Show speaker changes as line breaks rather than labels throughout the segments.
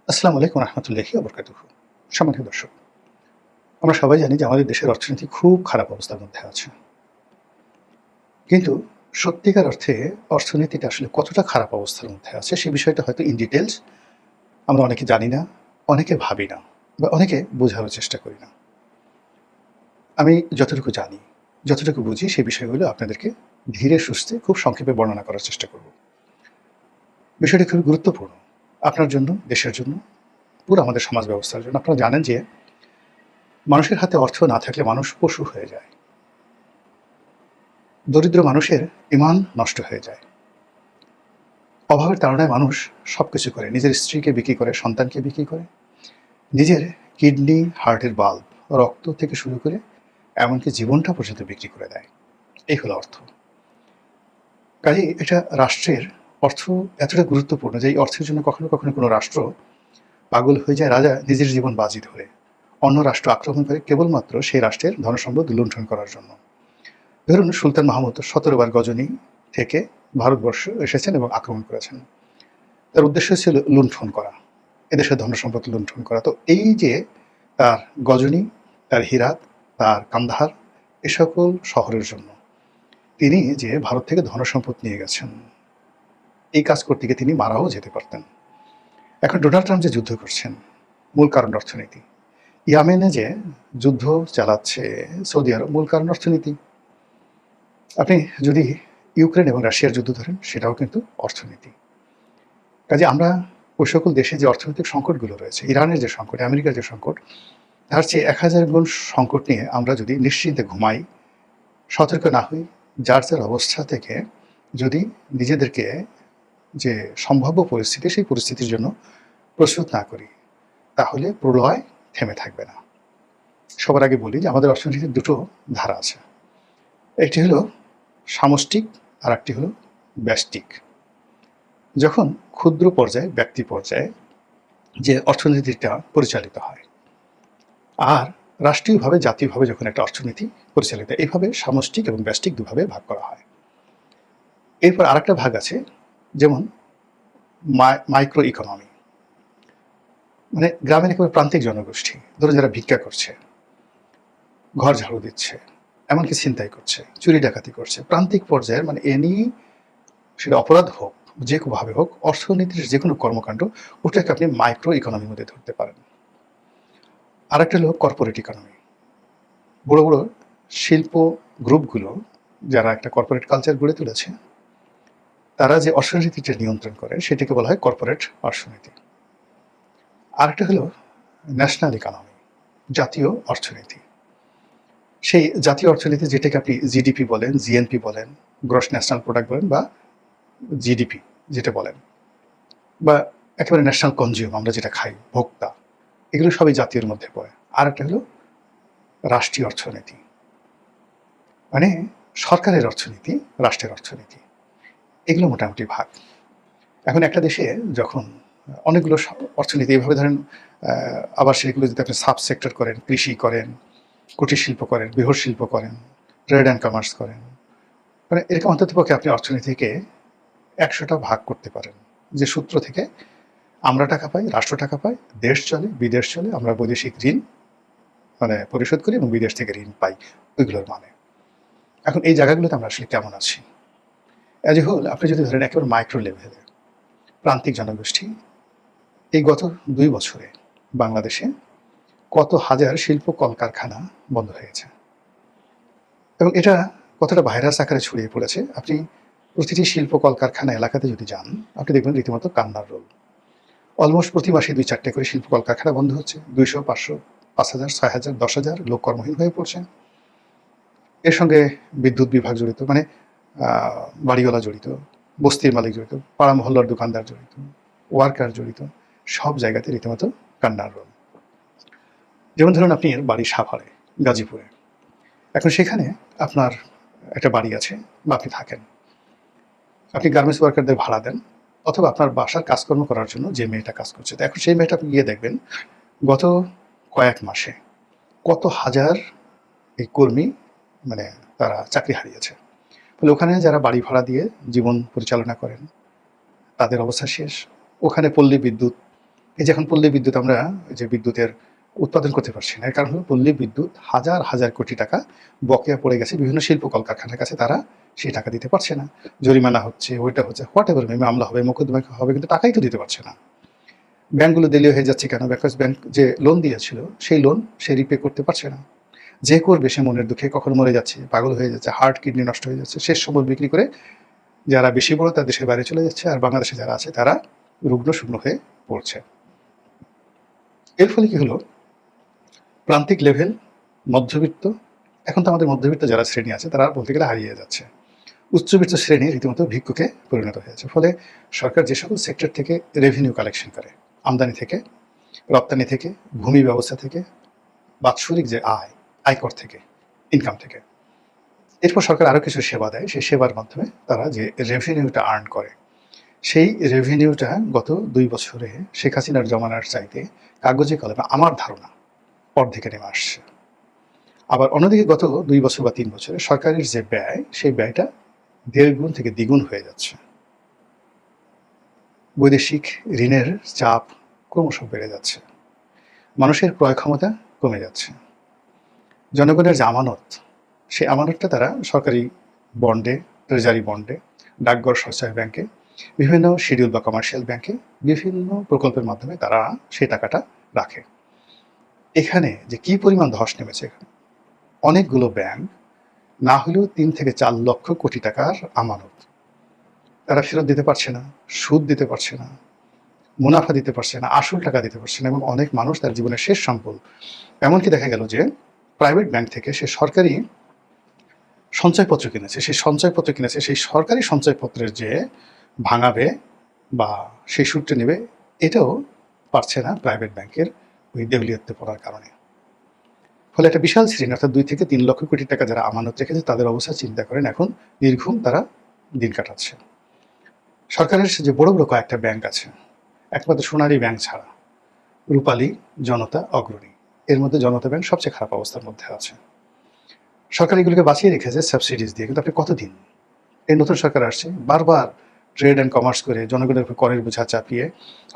আসসালামু আলাইকুম রহমতুল্লাহি ওয়া বারাকাতুহু। সম্মানিত দর্শক, আমরা সবাই জানি যে আমাদের দেশের অর্থনীতি খুব খারাপ অবস্থার মধ্যে আছে। কিন্তু সত্যিকার অর্থে অর্থনীতিটা আসলে কতটা খারাপ অবস্থার মধ্যে আছে সে বিষয়টা হয়তো ইন ডিটেইলস আমরা অনেকে জানি না, অনেকে ভাবি না বা অনেকে বোঝারও চেষ্টা করি না। আমি যতটুকু জানি, যতটুকু বুঝি সেই বিষয়গুলো আপনাদেরকে ধীরে সুস্থে খুব সংক্ষেপে বর্ণনা করার চেষ্টা করব। বিষয়টি খুবই গুরুত্বপূর্ণ আপনার জন্য, দেশের জন্য, পুরো আমাদের সমাজ ব্যবস্থার জন্য। আপনারা জানেন যে মানুষের হাতে অর্থ না থাকলে মানুষ পশু হয়ে যায়। দরিদ্র মানুষের ঈমান নষ্ট হয়ে যায়। অভাবের তাড়নায় মানুষ সবকিছু করে। নিজের স্ত্রীকে বিক্রি করে, সন্তানকে বিক্রি করে, নিজের কিডনি, হার্টের বাল্ব, রক্ত থেকে শুরু করে এমনকি জীবনটা পর্যন্ত বিক্রি করে দেয়। এই হলো অর্থ। কাজেই এটা রাষ্ট্রের অর্থ এতটা গুরুত্বপূর্ণ যে এই অর্থের জন্য কখনো কখনো কোনো রাষ্ট্র পাগল হয়ে যায়, রাজা নিজের জীবন বাজি ধরে অন্য রাষ্ট্র আক্রমণ করে কেবলমাত্র সেই রাষ্ট্রের ধনসম্পদ লুণ্ঠন করার জন্য। ধরুন সুলতান মাহমুদ ১৭ বার গজনী থেকে ভারতবর্ষ এসেছেন এবং আক্রমণ করেছেন। তার উদ্দেশ্য ছিল লুণ্ঠন করা, এদেশের ধনসম্পদ লুণ্ঠন করা। তো এই যে তার গজনী, তার হীরাত, তার কান্দাহার, এ সকল শহরের জন্য তিনি যে ভারত থেকে ধনসম্পদ নিয়ে গেছেন, এই কাজ করতে গিয়ে তিনি মারাও যেতে পারতেন। এখন ডোনাল্ড ট্রাম্প যে যুদ্ধ করছেন, মূল কারণ অর্থনীতি। ইয়ামেনে যে যুদ্ধ চালাচ্ছে সৌদি আরব, মূল কারণ অর্থনীতি। আপনি যদি ইউক্রেন এবং রাশিয়ার যুদ্ধ ধরেন, সেটাও কিন্তু অর্থনীতি। কাজে আমরা ওই সকল দেশে যে অর্থনৈতিক সংকটগুলো রয়েছে, ইরানের যে সংকট, আমেরিকার যে সংকট, তার চেয়ে ১,০০০ গুণ সংকট নিয়ে আমরা যদি নিশ্চিন্তে ঘুমাই, সতর্ক না হই, যার যার অবস্থা থেকে যদি নিজেদেরকে যে সম্ভাব্য পরিস্থিতি, সেই পরিস্থিতির জন্য প্রস্তুত না করি, তাহলে প্রলয় থেমে থাকবে না। সবার আগে বলি যে আমাদের অর্থনীতির দুটো ধারা আছে। একটি হলো সামষ্টিক, আর একটি হলো ব্যষ্টিক। যখন ক্ষুদ্র পর্যায়ে, ব্যক্তি পর্যায়ে যে অর্থনীতিটা পরিচালিত হয়, আর রাষ্ট্রীয়ভাবে, জাতীয়ভাবে যখন একটা অর্থনীতি পরিচালিত হয়, এইভাবে সামষ্টিক এবং ব্যষ্টিক দুভাবে ভাগ করা হয়। এরপর আরেকটা ভাগ আছে, যেমন মাইক্রো ইকোনমি, মানে গ্রামের একেবারে প্রান্তিক জনগোষ্ঠী, ধরুন যারা ভিক্ষা করছে, ঘর ঝাড়ু দিচ্ছে, এমনকি ছিনতাই করছে, চুরি ডাকাতি করছে, প্রান্তিক পর্যায়ের, মানে এনি সেটা অপরাধ হোক, যে কোনোভাবে হোক, অর্থনীতির যে কোনো কর্মকাণ্ড, ওটাকে আপনি মাইক্রো ইকোনমির মধ্যে ধরতে পারেন। আরেকটা হলো কর্পোরেট ইকোনমি। বড় বড় শিল্প গ্রুপগুলো যারা একটা কর্পোরেট কালচার গড়ে তুলেছে, তারা যে অর্থনীতিটা নিয়ন্ত্রণ করে সেটাকে বলা হয় কর্পোরেট অর্থনীতি। আরেকটা হলো ন্যাশনাল ইকোনমি, জাতীয় অর্থনীতি। সেই জাতীয় অর্থনীতি যেটাকে আপনি জিডিপি বলেন, জিএনপি বলেন, গ্রস ন্যাশনাল প্রোডাক্ট বলেন, বা জিডিপি যেটা বলেন, বা একেবারে ন্যাশনাল কনজিউম, আমরা যেটা খাই, ভোক্তা, এগুলো সবই জাতীয়ের মধ্যে পড়ে। আর একটা হলো রাষ্ট্রীয় অর্থনীতি, মানে সরকারের অর্থনীতি, রাষ্ট্রের অর্থনীতি, এগুলো মোটামুটি ভাগ। এখন একটা দেশে যখন অনেকগুলো অর্থনীতি এভাবে ধরেন, আবার সেগুলো যদি আপনি সাব সেক্টর করেন, কৃষি করেন, কুটির শিল্প করেন, বৃহৎ শিল্প করেন, ট্রেড অ্যান্ড কমার্স করেন, মানে এরকম অন্ততপক্ষে আপনি অর্থনীতিকে ১০০টা ভাগ করতে পারেন, যে সূত্র থেকে আমরা টাকা পাই, রাষ্ট্র টাকা পায়, দেশ চলে, বিদেশ চলে, আমরা বৈদেশিক ঋণ মানে পরিশোধ করি এবং বিদেশ থেকে ঋণ পাই, ওইগুলোর মানে। এখন এই জায়গাগুলোতে আমরা আসলে কেমন আছি? অ্যাজ এ হোল আপনি যদি ধরেন একেবারে মাইক্রো লেভেলে প্রান্তিক জনগোষ্ঠী, এই গত ২ বছরে বাংলাদেশে কত হাজার শিল্প কলকারখানা বন্ধ হয়েছে, এবং এটা কতটা ভাইরাস আকারে ছড়িয়ে পড়েছে। আপনি প্রতিটি শিল্প কলকারখানা এলাকাতে যদি যান, আপনি দেখবেন রীতিমতো কান্নার রোল। অলমোস্ট প্রতি মাসে ২-৪টে করে শিল্প কলকারখানা বন্ধ হচ্ছে। ২০০, ৫০০, ৫,০০০, ৬,০০০, ১০,০০০ লোক কর্মহীন হয়ে পড়ছে। এর সঙ্গে বিদ্যুৎ বিভাগ জড়িত, মানে বাড়িওয়ালা জড়িত, বস্তির মালিক জড়িত, পাড়া মহল্লার দোকানদার জড়িত, ওয়ার্কার জড়িত, সব জায়গাতে রীতিমতো কান্নার রোল। যেমন ধরুন আপনি বাড়ি সাভারে, গাজীপুরে। এখন সেখানে আপনার একটা বাড়ি আছে বা আপনি থাকেন, আপনি গার্মেন্টস ওয়ার্কারদের ভাড়া দেন, অথবা আপনার বাসার কাজকর্ম করার জন্য যে মেয়েটা কাজ করছে, তো এখন সেই মেয়েটা আপনি গিয়ে দেখবেন গত কয়েক মাসে কত হাজার এই কর্মী, মানে তারা চাকরি হারিয়েছে। ফলে ওখানে যারা বাড়ি ভাড়া দিয়ে জীবন পরিচালনা করেন, তাদের অবস্থা শেষ। ওখানে পল্লী বিদ্যুৎ এই যে এখন পল্লী বিদ্যুৎ আমরা যে বিদ্যুতের উৎপাদন করতে পারছি না, এর কারণ হলো পল্লী বিদ্যুৎ হাজার হাজার কোটি টাকা বকেয়া পড়ে গেছে বিভিন্ন শিল্প কলকারখানার কাছে, তারা সেই টাকা দিতে পারছে না। জরিমানা হচ্ছে, ওইটা হচ্ছে, হোয়াট এভার, মামলা হবে, মোকদ্দমা হবে, কিন্তু টাকাই তো দিতে পারছে না। ব্যাংকগুলো দেলীয় হয়ে যাচ্ছে কেন? বিকজ ব্যাংক যে লোন দিয়েছিল সেই লোন সে রিপে করতে পারছে না। যে করবে সে মনের দুঃখে কখনো মরে যাচ্ছে, পাগল হয়ে যাচ্ছে, হার্ট কিডনি নষ্ট হয়ে যাচ্ছে, শেষ সম্বল বিক্রি করে যারা বেশি বড় তার দেশের বাইরে চলে যাচ্ছে, আর বাংলাদেশে যারা আছে তারা রুগ্ন শূন্য হয়ে পড়ছে। এর ফলে কি হলো, প্রান্তিক লেভেল, মধ্যবিত্ত, এখন তো আমাদের মধ্যবিত্ত যারা শ্রেণী আছে তারা বলতে গেলে হারিয়ে যাচ্ছে। উচ্চবিত্ত শ্রেণী রীতিমতো ভিক্ষুকে পরিণত হয়েছে। ফলে সরকার যে সকল সেক্টর থেকে রেভিনিউ কালেকশন করে, আমদানি থেকে, রপ্তানি থেকে, ভূমি ব্যবস্থা থেকে, বাৎসরিক যে আয়কর থেকে, ইনকাম থেকে, এরপর সরকার আরও কিছু সেবা দেয়, সেই সেবার মাধ্যমে তারা যে রেভিনিউটা আর্ন করে, সেই রেভিনিউটা গত 2 বছরে শেখ হাসিনার জমানার চাইতে কাগজে কলমে আমার ধারণা অর্ধেকে নেমে আসছে। আবার অন্যদিকে গত 2 বছর বা 3 বছরে সরকারের যে ব্যয়, সেই ব্যয়টা 1.5 গুণ থেকে দ্বিগুণ হয়ে যাচ্ছে। বৈদেশিক ঋণের চাপ ক্রমশ বেড়ে যাচ্ছে, মানুষের ক্রয় ক্ষমতা কমে যাচ্ছে, জনগণের যে আমানত, সেই আমানতটা তারা সরকারি বন্ডে, ট্রেজারি বন্ডে, ডাকঘর সঞ্চয় ব্যাংকে, বিভিন্ন শিডিউল বা কমার্শিয়াল ব্যাংকে, বিভিন্ন প্রকল্পের মাধ্যমে তারা সেই টাকাটা রাখে। এখানে যে কি পরিমাণ ধস নেমেছে, অনেকগুলো ব্যাংক না হলেও 3 থেকে 4 লক্ষ কোটি টাকার আমানত তারা ফেরত দিতে পারছে না, সুদ দিতে পারছে না, মুনাফা দিতে পারছে না, আসল টাকা দিতে পারছে না, এবং অনেক মানুষ তার জীবনের শেষ সম্বল, এমনকি দেখা গেল যে প্রাইভেট ব্যাংক থেকে সে সরকারি সঞ্চয়পত্র কিনেছে, সেই সরকারি সঞ্চয়পত্রের যে ভাঙাবে বা সেই সুদটা নেবে, এটাও পারছে না প্রাইভেট ব্যাংকের ওই দেউলিয়ত্বে পড়ার কারণে। ফলে একটা বিশাল শ্রেণী, অর্থাৎ 2 থেকে 3 লক্ষ কোটি টাকা যারা আমানত রেখেছে তাদের অবস্থা চিন্তা করেন, এখন নির্ঘুম তারা দিন কাটাচ্ছে। সরকারের যে বড় বড় কয়েকটা ব্যাংক আছে, একমাত্র সোনালী ব্যাংক ছাড়া, রূপালী, জনতা, অগ্রণী, এর মধ্যে জনতা ব্যাংক সবচেয়ে খারাপ অবস্থার মধ্যে আছে। সরকার এগুলোকে বাঁচিয়ে রেখেছে সাবসিডিজ দিয়ে, কিন্তু আপনি কতদিন? এই নতুন সরকার আসছে, বারবার ট্রেড অ্যান্ড কমার্স করে জনগণের উপর করের বোঝা চাপিয়ে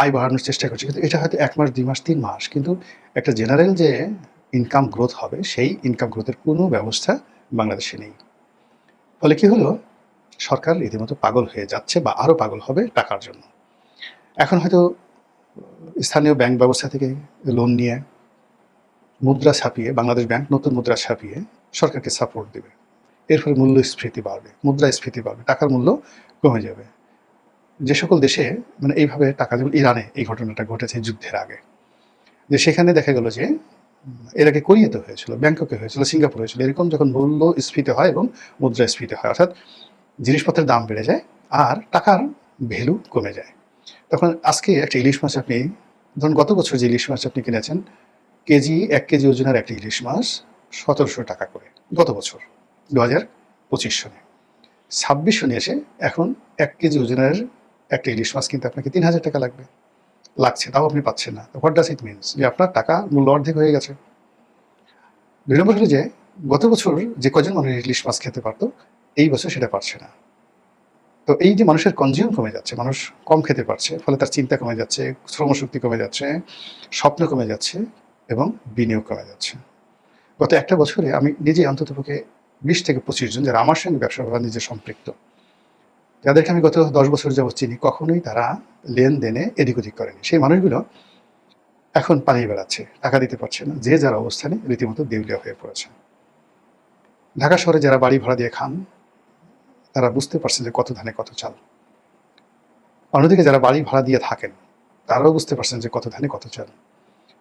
আয় বাড়ানোর চেষ্টা করছে, কিন্তু এটা হয়তো 1 মাস, 2 মাস, 3 মাস, কিন্তু একটা জেনারেল যে ইনকাম গ্রোথ হবে, সেই ইনকাম গ্রোথের কোনো ব্যবস্থা বাংলাদেশে নেই। ফলে কি হলো, সরকার রীতিমতো পাগল হয়ে যাচ্ছে বা আরও পাগল হবে টাকার জন্য। এখন হয়তো স্থানীয় ব্যাংক ব্যবস্থা থেকে লোন নিয়ে মুদ্রা ছাপিয়ে, বাংলাদেশ ব্যাংক নতুন মুদ্রা ছাপিয়ে সরকারকে সাপোর্ট দেবে। এর ফলে মূল্যস্ফীতি বাড়বে, মুদ্রাস্ফীতি বাড়বে, টাকার মূল্য কমে যাবে। যে সকল দেশে মানে এইভাবে টাকা, যেমন ইরানে এই ঘটনাটা ঘটেছে যুদ্ধের আগে, যে সেখানে দেখা গেল যে এর আগে কোরিয়াতে হয়েছিল, ব্যাংককে হয়েছিল, সিঙ্গাপুর হয়েছিল, এরকম যখন মূল্যস্ফীতি হয় এবং মুদ্রাস্ফীতি হয়, অর্থাৎ জিনিসপত্রের দাম বেড়ে যায় আর টাকার ভ্যালু কমে যায়, তখন আজকে একটা ইলিশ মাছ আপনি ধরুন, গত বছর যে ইলিশ মাছ আপনি কিনেছেন, 1 কেজি ওজনের একটা ইলিশ মাছ 1700 টাকা করে, গত বছর 2025 সনে। 26 সনে এসে এখন 1 কেজি ওজনের একটা ইলিশ মাছ কিনতে আপনাকে 3000 টাকা লাগছে, তাও আপনি পাচ্ছেন না। What does it means? যে আপনার টাকা মূল্য অর্ধেক হয়ে গেছে। 2 নম্বর হলো যে গত বছর যে কজন মানুষ ইলিশ মাছ খেতে পারতো, এই বছর সেটা পারছে না। তো এই যে মানুষের কনজিউম কমে যাচ্ছে, মানুষ কম খেতে পারছে, ফলে তার চিন্তা কমে যাচ্ছে, শ্রমশক্তি কমে যাচ্ছে, স্বপ্ন কমে যাচ্ছে এবং বিনিয়োগ কমে যাচ্ছে। গত একটা বছরে আমি নিজে অন্ততপক্ষে 20 থেকে 25 জন যারা আমার সঙ্গে ব্যবসা বাণিজ্যে সম্পৃক্ত, যাদেরকে আমি গত 10 বছর যাবৎ চিনি, কখনোই তারা লেনদেনে এদিক ওদিক করেনি। সেই মানুষগুলো এখন পালিয়ে বেড়াচ্ছে, টাকা দিতে পারছে না, যে যার অবস্থানে রীতিমতো দেউলিয়া হয়ে পড়েছে। ঢাকা শহরে যারা বাড়ি ভাড়া দিয়ে খান, তারা বুঝতে পারছেন যে কত ধানে কত চাল। অন্যদিকে যারা বাড়ি ভাড়া দিয়ে থাকেন, তারাও বুঝতে পারছেন যে কত ধানে কত চাল।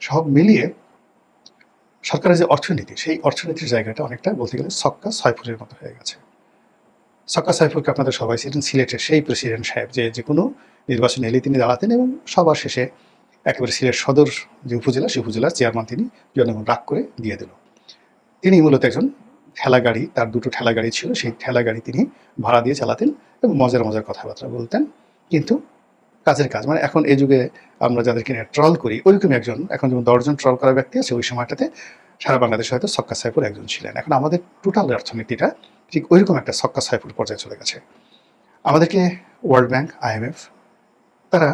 সব মিলিয়ে সরকারের যে অর্থনীতি, সেই অর্থনীতির জায়গাটা অনেকটা বলতে গেলে ছক্কা ছয়ফুরের মতো হয়ে গেছে। ছক্কা ছয়ফুরকে আপনাদের সবাই ছিলেন, সিলেটের সেই প্রেসিডেন্ট সাহেব, যে কোনো নির্বাচন এলে তিনি দাঁড়াতেন এবং সবার শেষে একেবারে সিলেট সদর যে উপজেলা, সেই উপজেলার চেয়ারম্যান তিনি জনগণ রাগ করে দিয়ে দিল। তিনি মূলত একজন ঠেলা গাড়ি, তার 2টো ঠেলা গাড়ি ছিল, সেই ঠেলা গাড়ি তিনি ভাড়া দিয়ে চালাতেন এবং মজার মজার কথাবার্তা বলতেন, কিন্তু কাজের কাজ, মানে এখন এই যুগে আমরা যাদেরকে নিয়ে ট্রল করি, ওইরকমই একজন, এখন যেমন 10 জন ট্রল করা ব্যক্তি আছে, ওই সময়টাতে সারা বাংলাদেশে হয়তো ছক্কা সাইফুর একজন ছিলেন। এখন আমাদের টোটাল অর্থনীতিটা ঠিক ওইরকম একটা ছক্কা সাইফুর পর্যায়ে চলে গেছে। আমাদেরকে ওয়ার্ল্ড ব্যাংক, IMF তারা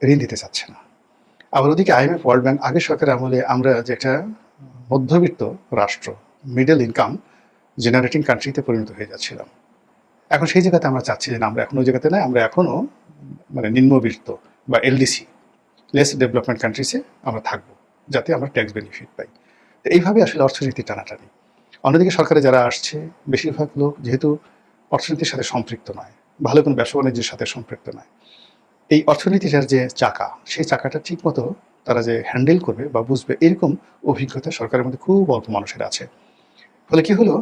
ঋণ দিতে চাচ্ছে না। আবার ওদিকে IMF ওয়ার্ল্ড ব্যাংক আগের সরকারের আমলে আমরা যে একটা মধ্যবিত্ত রাষ্ট্র, মিডল ইনকাম জেনারেটিং কান্ট্রিতে পরিণত হয়ে যাচ্ছিলাম। এখন সেই জায়গাতে আমরা চাচ্ছি যে না, আমরা এখন ওই জায়গাতে নয়, আমরা এখনও মানে নিম্নবিত্ত বা LDC, লেস ডেভেলপমেন্ট কান্ট্রিসে আমরা থাকবো, যাতে আমরা ট্যাক্স বেনিফিট পাই। তো এইভাবে আসলে অর্থনীতি টানাটানি। অন্যদিকে সরকারে যারা আসছে, বেশিরভাগ লোক যেহেতু অর্থনীতির সাথে সম্পৃক্ত নয়, ভালো কোনো ব্যবসা বাণিজ্যের সাথে সম্পৃক্ত নয়, এই অর্থনীতিটার যে চাকা, সেই চাকাটা ঠিকমতো তারা যে হ্যান্ডেল করবে বা বুঝবে, এরকম অভিজ্ঞতা সরকারের মধ্যে খুব অল্প মানুষের আছে। ফলে কি হলো,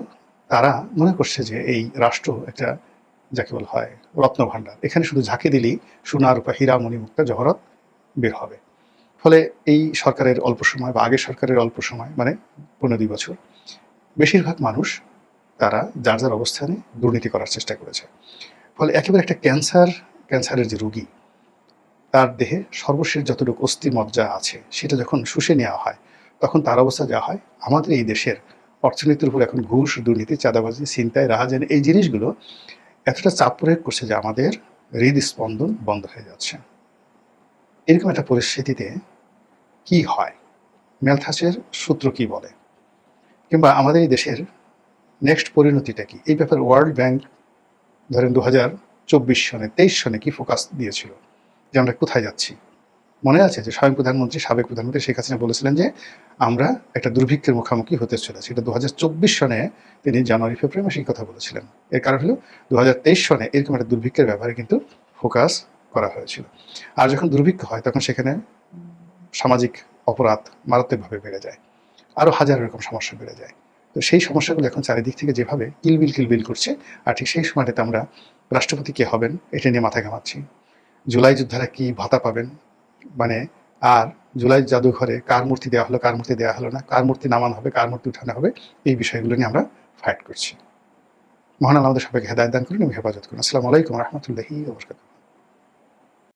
তারা মনে করছে যে এই রাষ্ট্র একটা যাকে বলা হয় রত্নভাণ্ডার, এখানে শুধু ঝাঁকে দিলেই সোনা রূপা হীরা মণি মুক্তা জহরত বের হবে। ফলে এই সরকারের অল্প সময় বা আগের সরকারের অল্প সময়, মানে 15-2 বছর, বেশিরভাগ মানুষ তারা যার যার অবস্থানে দুর্নীতি করার চেষ্টা করেছে। ফলে একেবারে একটা ক্যান্সারের যে রোগী, তার দেহে সর্বশেষ যতটুকু অস্থি মজ্জা আছে সেটা যখন শুষে নেওয়া হয়, তখন তার অবস্থা যা হয়, আমাদের এই দেশের অর্থনীতির উপর এখন ঘুষ, দুর্নীতি, চাঁদাবাজি, ছিনতাই, রাহাজানি, এই জিনিসগুলো এতটা চাপ প্রয়োগ করছে যে আমাদের হৃদস্পন্দন বন্ধ হয়ে যাচ্ছে। এরকম একটা পরিস্থিতিতে কি হয়, ম্যালথাসের সূত্র কি বলে, কিংবা আমাদের এই দেশের নেক্সট পরিণতিটা কি, এই ব্যাপারে ওয়ার্ল্ড ব্যাংক ধরেন 2024 সনে 23 সনে কি ফোকাস দিয়েছিল যে আমরা কোথায় যাচ্ছি। মনে আছে যে স্বয়ং প্রধানমন্ত্রী, সাবেক প্রধানমন্ত্রী শেখ হাসিনা বলেছিলেন যে আমরা একটা দুর্ভিক্ষের মুখোমুখি হতে চলেছি। এটা 2024 সনে তিনি জানুয়ারি ফেব্রুয়ারি মাসে এই কথা বলেছিলেন। এর কারণ হলো 2023 সনে এরকম একটা দুর্ভিক্ষের ব্যাপারে কিন্তু ফোকাস করা হয়েছিল। আর যখন দুর্ভিক্ষ হয় তখন সেখানে সামাজিক অপরাধ মারাত্মকভাবে বেড়ে যায়, আরও হাজার রকম সমস্যা বেড়ে যায়। তো সেই সমস্যাগুলো এখন চারিদিক থেকে যেভাবে কিলবিল করছে, আর ঠিক সেই সময়টাতে আমরা রাষ্ট্রপতি কে হবেন এটা নিয়ে মাথা ঘামাচ্ছি। জুলাই যোদ্ধারা কি ভাতা পাবেন, মানে আর জুলাই জাদুঘরে কার মূর্তি দেওয়া হলো, কার মূর্তি দেওয়া হলো না, কার মূর্তি নামানো হবে, কার মূর্তি উঠানো হবে, এই বিষয়গুলো নিয়ে আমরা ফাইট করছি। মহান আল্লাহ আমাদের সবাইকে হেদায়েত দান করুন এবং হেফাজত করুন। আসসালামু আলাইকুম ওয়া রাহমাতুল্লাহি ওয়া বারাকাতুহু।